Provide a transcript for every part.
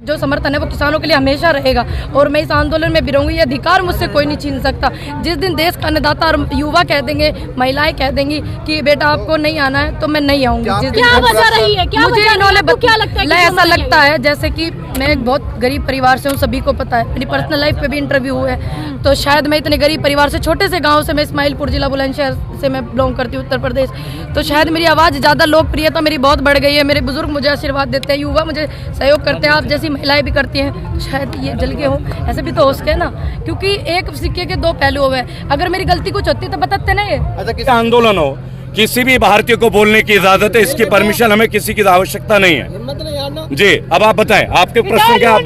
जो समर्थन है वो किसानों के लिए हमेशा रहेगा और मैं इस आंदोलन में भी रहूंगी। ये अधिकार मुझसे कोई नहीं छीन सकता। जिस दिन देश का अन्नदाता और युवा कह देंगे, महिलाएं कह देंगी कि बेटा आपको नहीं आना है, तो मैं नहीं आऊंगी। क्या वजह रही है? क्या मुझे इन्होंने क्या लगता है? ऐसा लगता है जैसे कि मैं एक बहुत गरीब परिवार से हूँ, सभी को पता है, मेरी पर्सनल लाइफ पे भी इंटरव्यू हुआ है। तो शायद मैं इतने गरीब परिवार से, छोटे से गाँव से, मैं इस्माइलपुर जिला बुलंदशहर से मैं बिलोंग करती हूँ, उत्तर प्रदेश। तो शायद मेरी आवाज़ ज़्यादा लोकप्रियता मेरी बहुत बढ़ गई है। मेरे बुजुर्ग मुझे आशीर्वाद देते हैं, युवा मुझे सहयोग करते हैं, आप जैसी महिलाएं भी करती हैं। तो शायद ये जल के हो, ऐसे भी तो हो सके ना, क्योंकि एक सिक्के के दो पहलू हुए। अगर मेरी गलती कुछ होती तो बताते ना। ये अच्छा, आंदोलन हो, किसी भी भारतीय को बोलने की इजाजत है, इसकी परमिशन हमें किसी की आवश्यकता नहीं है जी। अब आप बताएं, आपके प्रश्न क्या?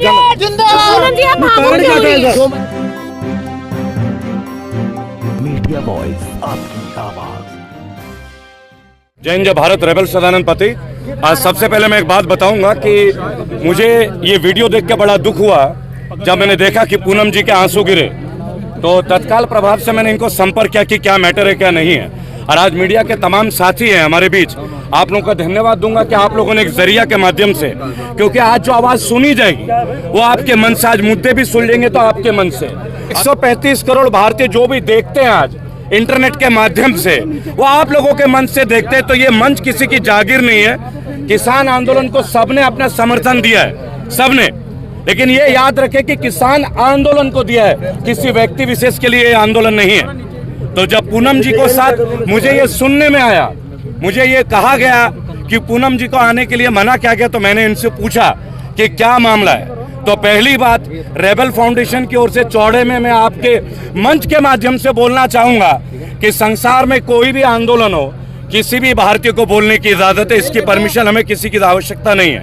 मीडिया वॉइस, आपकी आवाज। जय हिंद, जय भारत। रेबल सदानंद पति। आज सबसे पहले मैं एक बात बताऊंगा कि मुझे ये वीडियो देख के बड़ा दुख हुआ जब मैंने देखा कि पूनम जी के आंसू गिरे। तो तत्काल प्रभाव से मैंने इनको संपर्क किया कि क्या मैटर है, क्या नहीं है। और आज मीडिया के तमाम साथी हैं हमारे बीच, आप लोगों का धन्यवाद दूंगा कि आप लोगों ने एक जरिया के माध्यम से, क्योंकि आज जो आवाज सुनी जाएगी वो आपके मन से, आज मुद्दे भी सुन लेंगे तो आपके मन से। 135 करोड़ भारतीय जो भी देखते हैं आज इंटरनेट के माध्यम से, वो आप लोगों के मन से देखते हैं। तो ये मंच किसी की जागीर नहीं है। किसान आंदोलन को सबने अपना समर्थन दिया है, सबने। लेकिन ये याद रखें कि किसान आंदोलन को दिया है, किसी व्यक्ति विशेष के लिए आंदोलन नहीं है। तो जब पूनम जी को साथ मुझे ये सुनने में आया, मुझे ये कहा गया कि पूनम जी को आने के लिए मना किया गया, तो मैंने इनसे पूछा कि क्या मामला है। तो पहली बात, रेबल फाउंडेशन की ओर से चौड़े में मैं आपके मंच के माध्यम से बोलना चाहूंगा कि संसार में कोई भी आंदोलन हो, किसी भी भारतीय को बोलने की इजाजत है, इसकी परमिशन हमें किसी की आवश्यकता नहीं है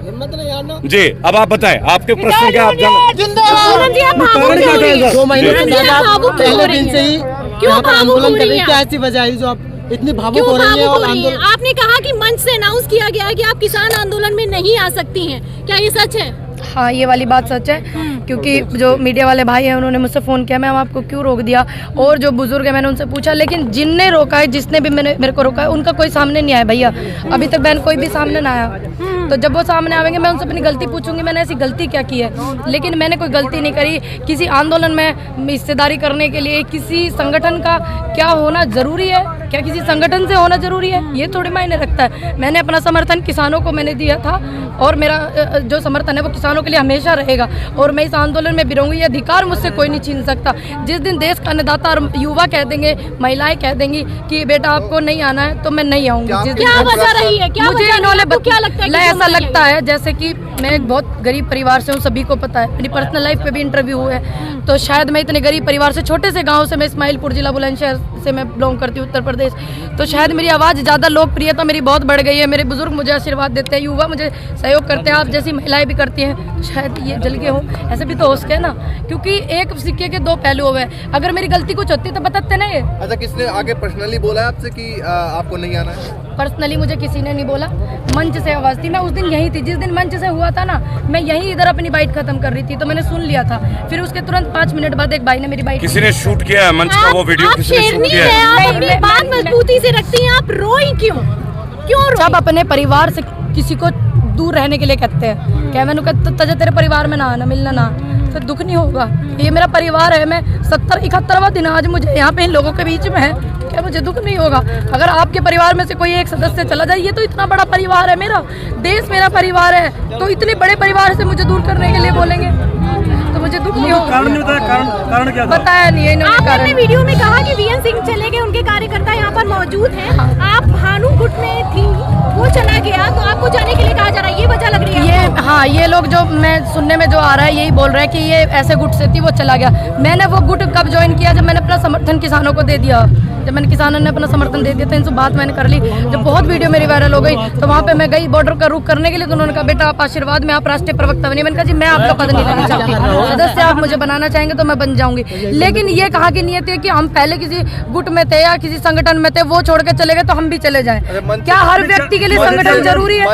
जी। अब आप बताएं, आपके प्रश्न क्या? क्या ऐसी वजह है जो आप इतनी भावुक हो रही है? और आपने कहा कि मंच से अनाउंस किया गया है कि आप किसान आंदोलन में नहीं आ सकती हैं, क्या ये सच है? हाँ, ये वाली बात सच है, क्योंकि जो मीडिया वाले भाई हैं उन्होंने मुझसे फ़ोन किया, मैम आपको क्यों रोक दिया। और जो बुजुर्ग है मैंने उनसे पूछा, लेकिन जिनने रोका है, जिसने भी मेरे को रोका है, उनका कोई सामने नहीं आया भैया। अभी तक बहन कोई भी सामने ना आया। तो जब वो सामने आएंगे मैं उनसे अपनी गलती पूछूंगी, मैंने ऐसी गलती क्या की है। लेकिन मैंने कोई गलती नहीं करी। किसी आंदोलन में हिस्सेदारी करने के लिए किसी संगठन का क्या होना जरूरी है? क्या किसी संगठन से होना जरूरी है? ये थोड़ी मायने रखता है। मैंने अपना समर्थन किसानों को मैंने दिया था और मेरा जो समर्थन है वो किसानों के लिए हमेशा रहेगा और मैं इस आंदोलन में भी रहूंगी। ये अधिकार मुझसे कोई नहीं छीन सकता। जिस दिन देश का अन्नदाता और युवा कह देंगे, महिलाएं कह देंगी कि बेटा आपको नहीं आना है, तो मैं नहीं आऊंगी। क्या वजह रही है? क्या मुझे इन्होंने क्या लगता है? ऐसा लगता है जैसे कि मैं एक बहुत गरीब परिवार से हूँ, सभी को पता है, मेरी पर्सनल लाइफ पे भी इंटरव्यू हुआ है। तो शायद मैं इतने गरीब परिवार से, छोटे से गाँव से, मैं इस्माइलपुर जिला बुलंदशहर से मैं बिलोंग करती हूँ, उत्तर प्रदेश। तो शायद मेरी आवाज़ ज़्यादा लोकप्रियता मेरी बहुत बढ़ गई है। मेरे बुजुर्ग मुझे आशीर्वाद देते हैं, युवा मुझे सहयोग करते हैं, आप जैसी महिलाएं भी करती हैं। तो शायद ये जल के हो, ऐसे भी तो हो सके ना, क्योंकि एक सिक्के के दो पहलू हुए। अगर मेरी गलती कुछ होती तो बताते ना। ये अच्छा, किसने आगे पर्सनली बोला है आपसे कि आपको नहीं आना है? पर्सनली मुझे किसी ने नहीं बोला, मंच से आवाज़ थी। मैं उस दिन यही थी, जिस दिन मंच से हुआ था ना, मैं यहीं इधर अपनी बाइट खत्म कर रही थी, तो मैंने सुन लिया था। फिर उसके तुरंत 5 मिनट बाद एक भाई ने मेरी बाइट, किसी ने शूट किया है मंच का, वो वीडियो किसी ने शूट किया है? आप अपनी बात मजबूती से रखती हैं, आप रोई क्यों? सब अपने परिवार से किसी को दूर रहने के लिए कहते हैं। क्या मैंने कहता तेरे परिवार में ना आना, मिलना ना, तो दुख नहीं होगा। ये मेरा परिवार है, मैं 71वां दिन आज मुझे यहाँ पे इन लोगों के बीच में है, क्या मुझे दुख नहीं होगा? अगर आपके परिवार में से कोई एक सदस्य चला जाए, ये तो इतना बड़ा परिवार है मेरा, देश मेरा परिवार है, तो इतने बड़े परिवार से मुझे दूर करने के लिए बोलेंगे तो मुझे दुख नहीं होगा। कारण क्या था? बताया नहीं है। आपने वीडियो में कहा कि वीएन सिंह चले गए, उनके कार्यकर्ता यहाँ पर मौजूद हैं। आप भानु गुट में थी, वो चला गया, तो आपको जाने के लिए कहा जा रहा है, ये वजह लग रही है? ये हाँ, ये लोग जो मैं सुनने में जो आ रहा है यही बोल रहे हैं कि ये ऐसे गुट से थी, वो चला गया। मैंने वो गुट कब ज्वाइन किया? जब मैंने अपना समर्थन किसानों को दे दिया, जब मैंने किसानों ने अपना समर्थन दे दिया था, इनसे बात मैंने कर ली। जब बहुत वीडियो मेरी वायरल हो गई तो वहाँ पे मैं गई बॉर्डर का रुख करने के लिए, तो उन्होंने कहा बेटा आप आशीर्वाद में आप राष्ट्रीय प्रवक्ता बनिए। मैंने कहा जी मैं आपका पद नहीं लेना चाहती, सदस्य आप मुझे बनाना चाहेंगे तो मैं बन जाऊंगी। लेकिन ये कहा कि नियत है कि हम पहले किसी गुट में थे या किसी संगठन में थे, वो छोड़ के चले गए तो हम भी चले जाएं। क्या हर व्यक्ति के लिए संगठन जरूरी है?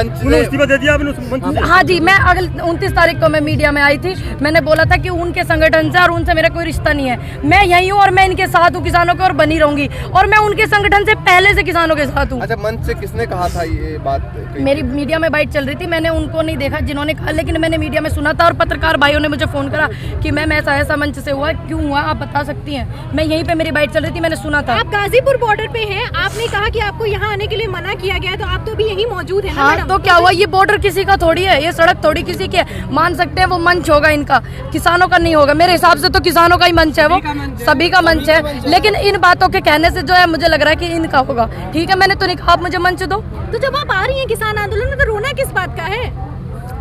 हाँ जी, मैं अगले 29 तारीख को मैं मीडिया में आई थी। मैंने बोला था कि उनके संगठन से और उनसे मेरा कोई रिश्ता नहीं है, मैं यही हूँ और मैं इनके साथ हूँ, किसानों के, और बनी रहूंगी, और मैं उनके संगठन से पहले से किसानों के साथ हूँ। अच्छा, मंच से किसने कहा था ये बात? मेरी मीडिया में बाइट चल रही थी, मैंने उनको नहीं देखा जिन्होंने कहा, लेकिन मैंने मीडिया में सुना था और पत्रकार भाइयों ने मुझे फोन करा कि मैम ऐसा ऐसा मंच से हुआ, क्यों हुआ आप बता सकती हैं। मैं यहीं पे मेरी बाइट चल रही थी, मैंने सुना था। आप गाजीपुर बॉर्डर पे हैं, आपने कहा कि आपको यहाँ आने के लिए मना किया गया, तो आप तो भी यहीं मौजूद है ना हाँ, मैडम? तो क्या हुआ, ये बॉर्डर किसी का थोड़ी है, ये सड़क थोड़ी किसी की है। मान सकते हैं वो मंच होगा इनका, किसानों का नहीं होगा। मेरे हिसाब से तो किसानों का ही मंच है, वो सभी का मंच है, लेकिन इन बातों के कहने से जो है मुझे लग रहा है कि इनका होगा। ठीक है, मैंने तो नहीं कहा आप मुझे मंच दो। तो जब आप आ रही हैं किसान आंदोलन में, तो रोना किस बात का है?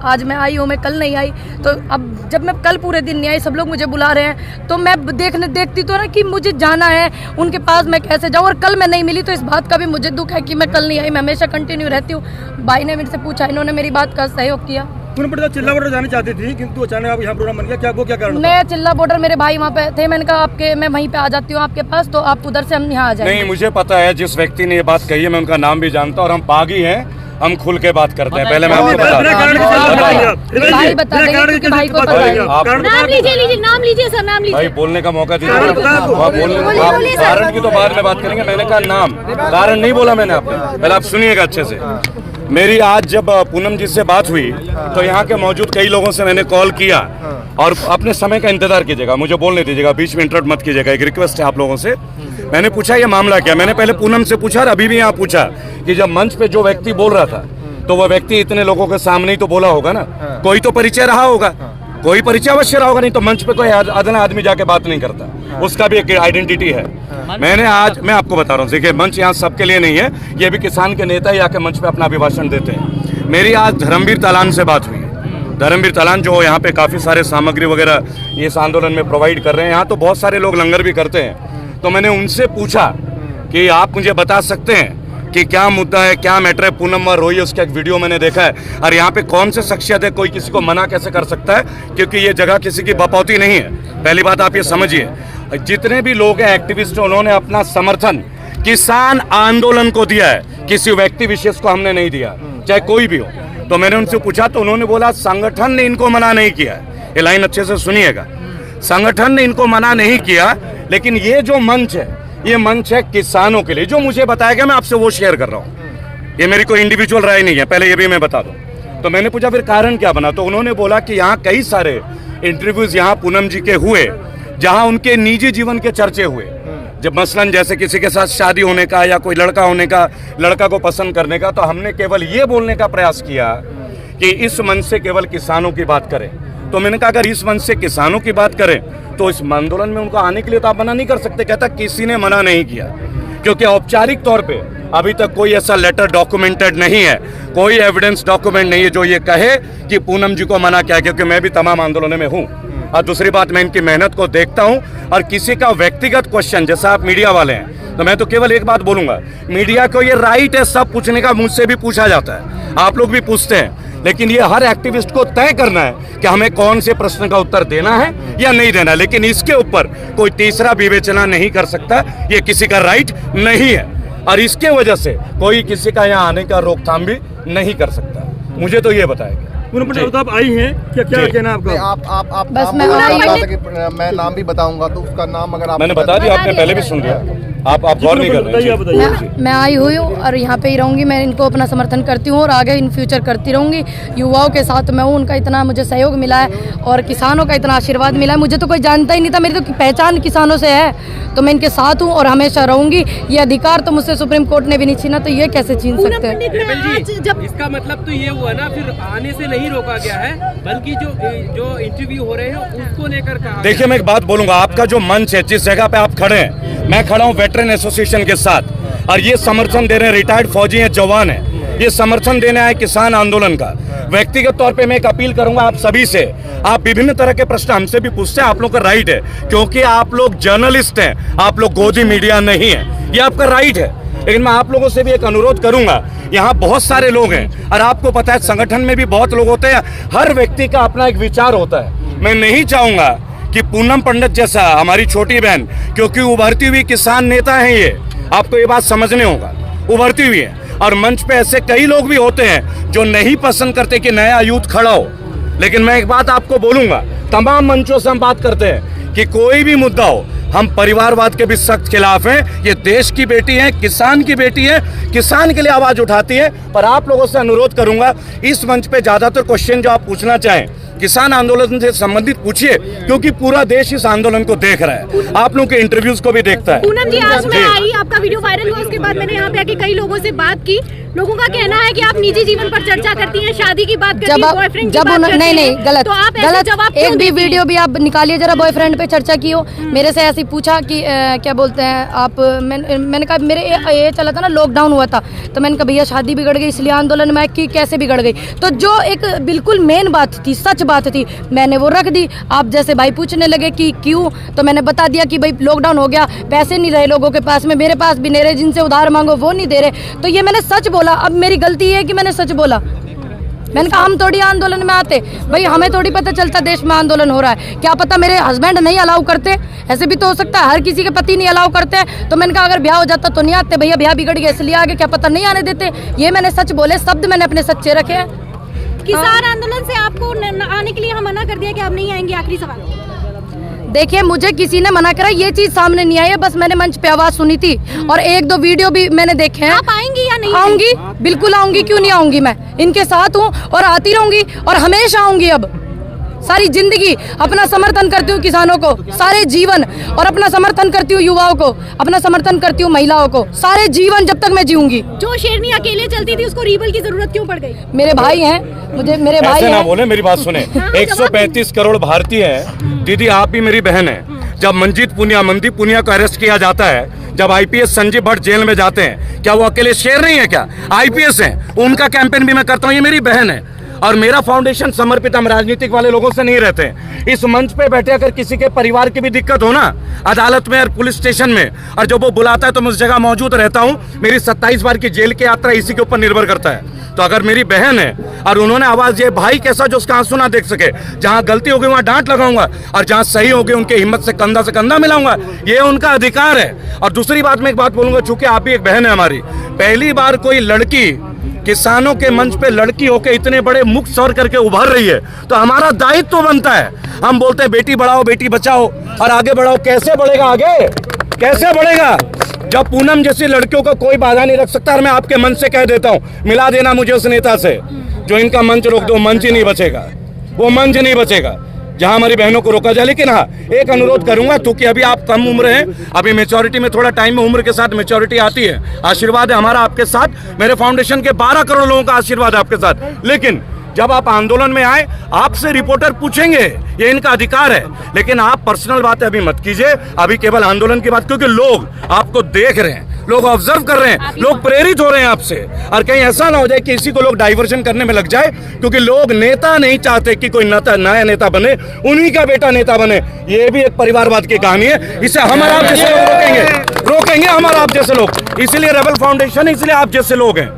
आज मैं आई हूँ, मैं कल नहीं आई, तो अब जब मैं कल पूरे दिन नहीं आई, सब लोग मुझे बुला रहे हैं, तो मैं देखती तो ना कि मुझे जाना है उनके पास, मैं कैसे जाऊँ, और कल मैं नहीं मिली, तो इस बात का भी मुझे दुख है कि मैं कल नहीं आई। मैं हमेशा कंटिन्यू रहती हूँ। भाई ने मेरे से पूछा, इन्होंने मेरी बात का सहयोग किया। चिल्ला बॉर्डर जाना चाहती थी, किंतु अचानक आप यहाँ प्रोग्राम बन गया, क्या कारण? मैं चिल्ला बॉर्डर, मेरे भाई वहाँ पे थे, मैंने कहा आपके मैं वहीं पे आ जाती हूँ आपके पास, तो आप उधर से हम यहाँ आ जाएंगे। नहीं, मुझे पता है जिस व्यक्ति ने ये बात कही है, मैं उनका नाम भी जानता हूँ, और हम बागी हैं, हम खुल के बात करते हैं। पहले मैं आपको बता भाई बता देंगे कि भाई को पता है। नाम लीजिए, नाम लीजिए सर, नाम लीजिए। भाई बोलने का मौका दीजिए। कारण की तो बाद में बात करेंगे। मैंने कहा नाम, कारण नहीं बोला मैंने आपको, पहले आप सुनिएगा अच्छे से। मेरी आज जब पूनम जी से बात हुई, तो यहाँ के मौजूद कई लोगों से मैंने कॉल किया, और अपने समय का इंतजार कीजिएगा, मुझे बोलने दीजिएगा, बीच में इंटरप्ट मत कीजिएगा, एक रिक्वेस्ट है आप लोगों से। मैंने पूछा ये मामला क्या, मैंने पहले पूनम से पूछा और अभी भी यहाँ पूछा कि जब मंच पे जो व्यक्ति बोल रहा था, तो वो व्यक्ति इतने लोगों के सामने ही तो बोला होगा ना, कोई तो परिचय रहा होगा, कोई परिचय अवश्य रहा होगा, नहीं तो मंच पे कोई अदना आदमी जाके बात नहीं करता, उसका भी एक आइडेंटिटी है। मैंने आज, मैं आपको बता रहा हूँ, देखिए मंच यहाँ सबके लिए नहीं है, ये भी किसान के नेता ही आके मंच पे अपना अभिभाषण देते हैं। मेरी आज धर्मवीर तालान से बात हुई, धर्मवीर तालान जो यहाँ पे काफ़ी सारे सामग्री वगैरह इस आंदोलन में प्रोवाइड कर रहे हैं, यहाँ तो बहुत सारे लोग लंगर भी करते हैं, तो मैंने उनसे पूछा कि आप मुझे बता सकते हैं कि क्या मुद्दा है, क्या मैटर है, पूनम और रोई, उसका एक वीडियो मैंने देखा है, और यहाँ पे कौन से शख्सियत है, कोई किसी को मना कैसे कर सकता है, क्योंकि ये जगह किसी की बपौती नहीं है। पहली बात आप ये समझिए, जितने भी लोग हैं एक्टिविस्ट, उन्होंने अपना समर्थन किसान आंदोलन को दिया है, किसी व्यक्ति विशेष को हमने नहीं दिया, चाहे कोई भी हो। तो मैंने उनसे पूछा, तो उन्होंने बोला संगठन ने इनको मना नहीं किया। ये लाइन अच्छे से सुनिएगा, संगठन ने इनको मना नहीं किया, लेकिन ये जो मंच है, ये मंच है किसानों के लिए। जो मुझे बताया गया मैं आपसे वो शेयर कर रहा हूँ, ये मेरी कोई इंडिविजुअल राय नहीं है, पहले ये भी मैं बता दूँ। तो मैंने पूछा फिर कारण क्या बना, तो उन्होंने बोला कि यहाँ कई सारे इंटरव्यूज यहाँ पूनम जी के हुए, जहाँ उनके निजी जीवन के चर्चे हुए, जब मसलन जैसे किसी के साथ शादी होने का या कोई लड़का होने का, लड़का को पसंद करने का, तो हमने केवल ये बोलने का प्रयास किया कि इस मंच से केवल किसानों की बात करें। तो मैंने कहा अगर इस मंच से किसानों की बात करें तो इस आंदोलन में उनको आने के लिए तो आप मना नहीं कर सकते। कहता किसी ने मना नहीं किया, क्योंकि औपचारिक तौर पे अभी तक कोई ऐसा लेटर डॉक्यूमेंटेड नहीं है, कोई एविडेंस डॉक्यूमेंट नहीं है जो ये कहे कि पूनम जी को मना किया, क्योंकि मैं भी तमाम आंदोलनों में हूँ। और दूसरी बात, मैं इनकी मेहनत को देखता हूँ, और किसी का व्यक्तिगत क्वेश्चन, जैसा आप मीडिया वाले हैं, तो मैं तो केवल एक बात बोलूंगा, मीडिया को ये राइट है सब पूछने का, मुझसे भी पूछा जाता है, आप लोग भी पूछते हैं, लेकिन ये हर एक्टिविस्ट को तय करना है कि हमें कौन से प्रश्न का उत्तर देना है या नहीं देना, लेकिन इसके ऊपर कोई तीसरा विवेचना नहीं कर सकता, ये किसी का राइट नहीं है, और इसके वजह से कोई किसी का यहाँ आने का रोकथाम भी नहीं कर सकता। मुझे तो ये बताएगा। तो आप आई हैं, क्या कहना है आपका? आप बस आप मैं मैं नाम भी बताऊंगा, तो उसका नाम अगर आप मैंने बता दिया, आपने पहले भी सुन लिया, आप गौर नहीं कर रहे हैं। मैं आई हुई हूँ और यहाँ पे ही रहूँगी, मैं इनको अपना समर्थन करती हूँ और आगे इन फ्यूचर करती रहूँगी। युवाओं के साथ मैं हूँ, उनका इतना मुझे सहयोग मिला है और किसानों का इतना आशीर्वाद मिला है, मुझे तो कोई जानता ही नहीं था, मेरी तो पहचान किसानों से है, तो मैं इनके साथ हूँ और हमेशा रहूँगी। ये अधिकार तो मुझसे सुप्रीम कोर्ट ने भी नहीं छीना, तो ये कैसे छीन सकते हैं? जब इसका मतलब तो ये हुआ ना, फिर आने से नहीं रोका गया है, बल्कि जो इंटरव्यू हो रहे हैं उसको लेकर कहा। देखिए मैं एक बात बोलूंगा, आपका जो मंच है, जिस जगह पे आप खड़े हैं, मैं खड़ा हूँ वेटरन एसोसिएशन के साथ, और ये समर्थन दे रहे हैं, रिटायर्ड फौजी हैं, जवान हैं, ये समर्थन देने आए किसान आंदोलन का। व्यक्तिगत तौर पे मैं एक अपील करूंगा आप सभी से, आप विभिन्न तरह के प्रश्न हमसे भी पूछते हैं, आप लोग का राइट है, क्योंकि आप लोग जर्नलिस्ट हैं, आप लोग गोदी मीडिया नहीं है, ये आपका राइट है। लेकिन मैं आप लोगों से भी एक अनुरोध करूंगा, यहाँ बहुत सारे लोग हैं और आपको पता है संगठन में भी बहुत लोग होते हैं, हर व्यक्ति का अपना एक विचार होता है। मैं नहीं चाहूंगा कि पूनम पंडित जैसा हमारी छोटी बहन, क्योंकि उभरती हुई किसान नेता है ये, आपको ये बात समझने होगा, उभरती हुई है, और मंच पे ऐसे कई लोग भी होते हैं जो नहीं पसंद करते कि नया यूथ खड़ा हो। लेकिन मैं एक बात आपको बोलूंगा, तमाम मंचों से हम बात करते हैं कि कोई भी मुद्दा हो, हम परिवारवाद के भी सख्त खिलाफ हैं। ये देश की बेटी है, किसान की बेटी है, किसान के लिए आवाज उठाती है। पर आप लोगों से अनुरोध करूंगा, इस मंच पे ज्यादातर क्वेश्चन जो आप पूछना चाहें किसान आंदोलन से संबंधित पूछिए, क्योंकि पूरा देश इस आंदोलन को देख रहा है, आप लोगों के इंटरव्यूज को भी देखता है। पूनम जी, आज मैं आई, आपका वीडियो वायरल हुआ, उसके बाद मैंने यहाँ पे आके कई लोगों से बात की। लोगों का कहना है कि आप निजी जीवन पर चर्चा करती हैं, शादी की बात करती हैं, बॉयफ्रेंड की बात करती हैं। नहीं, गलत, तो आप ऐसे गलत। जवाब एक भी वीडियो भी आप निकालिए जरा, बॉयफ्रेंड पे चर्चा की हो। मेरे से ऐसे पूछा कि क्या बोलते हैं आप, मैंने कहा मेरे ये चला था ना, लॉकडाउन हुआ था, तो मैंने कहा भैया शादी बिगड़ गई इसलिए आंदोलन में की, कैसे बिगड़ गई। तो जो एक बिल्कुल मेन बात थी, सच बात थी, मैंने वो रख दी। आप जैसे भाई पूछने लगे कि क्यों, तो मैंने बता दिया कि भाई लॉकडाउन हो गया, पैसे नहीं रहे लोगों के पास में, मेरे पास भी नहीं रहे, जिनसे उधार मांगो वो नहीं दे रहे। तो ये मैंने सच बोला। अब मेरी गलती है कि मैंने सच बोला। मैंने कहा हम थोड़ी आंदोलन में आते, भाई हमें थोड़ी पता चलता देश में आंदोलन हो रहा है, क्या पता मेरे हस्बैंड नहीं अलाउ करते, ऐसे भी तो हो सकता है, हर किसी के पति नहीं अलाउ करते हैं। तो मैंने कहा अगर ब्याह हो जाता तो नहीं आते, भैया ब्याह बिगड़ गया इसलिए आगे, क्या पता नहीं आने देते। ये मैंने सच बोले, शब्द मैंने अपने सच्चे रखे हैं। किसान आंदोलन से आपको आने के लिए हम मना कर दिया कि आप नहीं आएंगे। आखिरी सवाल, देखिए मुझे किसी ने मना करा, ये चीज सामने नहीं आई है, बस मैंने मंच पे आवाज सुनी थी और एक दो वीडियो भी मैंने देखे हैं। आप आएंगी या नहीं? आऊंगी, बिल्कुल आऊंगी, क्यों नहीं आऊंगी। मैं इनके साथ हूँ और आती रहूंगी और हमेशा आऊंगी। अब सारी जिंदगी अपना समर्थन करती हूँ किसानों को, सारे जीवन, और अपना समर्थन करती हूँ युवाओं को, अपना समर्थन करती हूँ महिलाओं को, सारे जीवन जब तक मैं जीऊंगी। जो शेरनी अकेले चलती थी उसको रीबल की जरूरत क्यों पड़ गई? मेरे भाई हैं, मुझे मेरे भाई ऐसे ना हैं। बोले, मेरी बात सुने। 135 करोड़ भारतीय हैं, दीदी आप भी मेरी बहन है। जब मनदीप पुनिया को अरेस्ट किया जाता है, जब आईपीएस संजीव भट्ट जेल में जाते हैं, क्या वो अकेले शेर नहीं है? क्या आईपीएस हैं? उनका कैंपेन भी मैं करता हूँ, ये मेरी बहन है। और मेरा फाउंडेशन समर्पित, हम राजनीतिक वाले लोगों से नहीं रहते हैं। इस मंच पे बैठे अगर किसी के परिवार की भी दिक्कत हो ना, अदालत में और पुलिस स्टेशन में, और जब वो बुलाता है तो मैं उस जगह मौजूद रहता हूँ। मेरी 27 बार की जेल की यात्रा इसी के ऊपर निर्भर करता है। तो अगर मेरी बहन है और उन्होंने आवाज दिया, भाई कैसा जो उसका आंसू ना देख सके, जहां गलती होगी वहां डांट लगाऊंगा और जहां सही होगी उनके हिम्मत से कंधा मिलाऊंगा, ये उनका अधिकार है। और दूसरी बात मैं एक बात बोलूंगा, चूंकि आप भी एक बहन है हमारी, पहली बार कोई लड़की किसानों के मंच पे लड़की होके इतने बड़े मुख स्वर करके उभर रही है, तो हमारा दायित्व तो बनता है। हम बोलते हैं बेटी बढ़ाओ बेटी बचाओ और आगे बढ़ाओ, कैसे बढ़ेगा आगे? कैसे बढ़ेगा जब पूनम जैसी लड़कियों को कोई बाधा नहीं रख सकता? और मैं आपके मन से कह देता हूं, मिला देना मुझे उस नेता से जो इनका मंच रोक दो, मंच ही नहीं बचेगा, वो मंच नहीं बचेगा जहां हमारी बहनों को रोका जाए। लेकिन हाँ, एक अनुरोध करूंगा, क्योंकि अभी आप कम उम्र हैं, अभी मेच्योरिटी में थोड़ा टाइम में, उम्र के साथ मेच्योरिटी आती है। आशीर्वाद है हमारा आपके साथ, मेरे फाउंडेशन के 12 करोड़ लोगों का आशीर्वाद है आपके साथ। लेकिन जब आप आंदोलन में आए, आपसे रिपोर्टर पूछेंगे, ये इनका अधिकार है। लेकिन आप पर्सनल बातें अभी मत कीजिए, अभी केवल आंदोलन की बात, क्योंकि लोग आपको देख रहे हैं, लोग ऑब्जर्व कर रहे हैं, लोग प्रेरित हो रहे हैं आपसे। और कहीं ऐसा ना हो जाए कि इसी को लोग डाइवर्जन करने में लग जाए, क्योंकि लोग नेता नहीं चाहते कि कोई नया नेता बने, उन्हीं का बेटा नेता बने। ये भी एक परिवारवाद की कहानी है, इसे हम और आप जैसे लोग रोकेंगे हम और आप जैसे लोग। इसलिए रेबल फाउंडेशन, इसलिए आप जैसे लोग हैं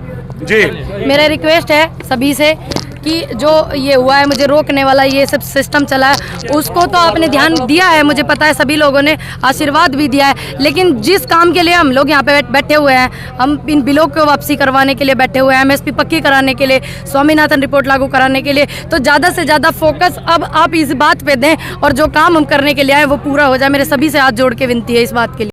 जी। मेरा रिक्वेस्ट है सभी से कि जो ये हुआ है, मुझे रोकने वाला ये सब सिस्टम चला है, उसको तो आपने ध्यान दिया है, मुझे पता है, सभी लोगों ने आशीर्वाद भी दिया है। लेकिन जिस काम के लिए हम लोग यहाँ पे बैठे हुए हैं, हम इन बिलों को वापसी करवाने के लिए बैठे हुए हैं, एमएसपी पक्की कराने के लिए, स्वामीनाथन रिपोर्ट लागू कराने के लिए, तो ज़्यादा से ज़्यादा फोकस अब आप इस बात पे दें और जो काम हम करने के लिए आए वो पूरा हो जाए। मेरे सभी से हाथ जोड़ के विनती है इस बात के लिए।